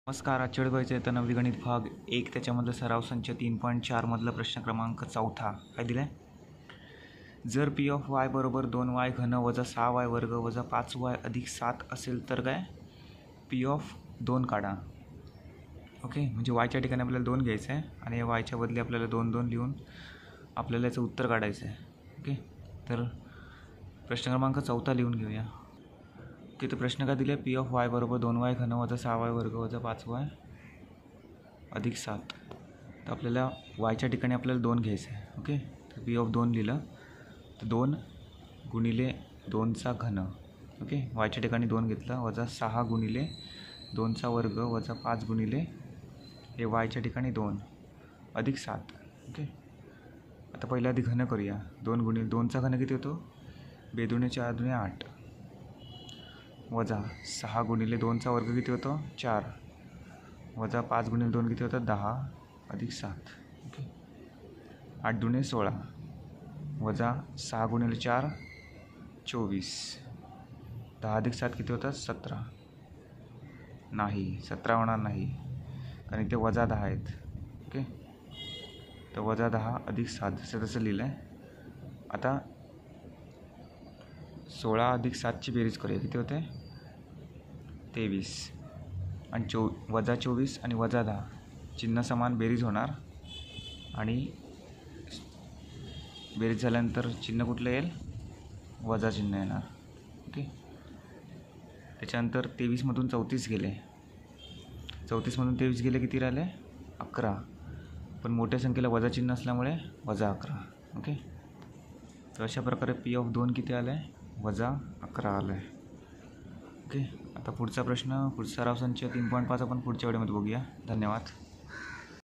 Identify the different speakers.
Speaker 1: नमस्कार. आजच्या व्हायचं आहे तर नववी गणित भाग 1 त्याच्यामधलं सराव संच 3.4 मधला प्रश्न क्रमांक 4 काय दिला आहे. जर पी ऑफ वाय बरोबर 2y घन वजा 6y वर्ग वजा 5y अधिक 7 असेल तर काय पी ऑफ 2 काढा. ओके, म्हणजे वायच्या ठिकाणी आपल्याला 2 घ्यायचं आहे आणि या वायच्या बदली आपल्याला 2 लिहून आपल्याला याचं उत्तर काढायचं आहे. ओके, तर प्रश्न क्रमांक 4 लिहून घेऊया. ओके, तर प्रश्न काय दिले. पी ऑफ वाय बरोबर 2y घन वजा 6y वर्ग वजा 5y अधिक 7. तर आपल्याला वायच्या ठिकाणी आपल्याला 2 घ्यायचं आहे. ओके, तर पी ऑफ 2 लिहिलं तर 2 गुणिले 2चा घन. ओके, वायच्या ठिकाणी 2 घेतलं वजा 6 गुणिले 2चा वर्ग वजा 5 गुणिले हे वायच्या ठिकाणी 2 अधिक 7. ओके, आता पहिल्या आधी घन करूया. 2 गुणिले 2चा घन किती होतो. 2 दुणे 4 दुणे 8 वजा 6 गुणिले 2चा वर्ग किती होतो 4 वजा 5 गुणिले 2 किती होतं 10 अधिक 7. ओके, 8 दुणे 16 वजा 6 गुणिले 4 24 10 अधिक 7 किती होतं 17. नाही, 17 होणार नाही कारण इथे वजा 10 आहेत. ओके, तर वजा 10 अधिक 7 जसं तसं लिहिलं आहे. आता 16 अधिक 7ची बेरीज करूया. किती होते 23 आणि वजा 24 आणि वजा 10 चिन्ह समान बेरीज होणार आणि बेरीज झाल्यानंतर चिन्ह कुठलं येईल वजा चिन्ह येणार. ओके, त्याच्यानंतर 23मधून 34 गेले. 34मधून 23 गेले किती राहिले 11. पण मोठ्या संख्येला वजा चिन्ह असल्यामुळे वजा 11. ओके, तर अशा प्रकारे पी ऑफ 2 किती आलं आहे वजा 11 आलं आहे. ओके, आता पुढचा प्रश्न पुढचा सराव संच 3.5 आपण पुढच्या व्हिडिओमध्ये बघूया. धन्यवाद.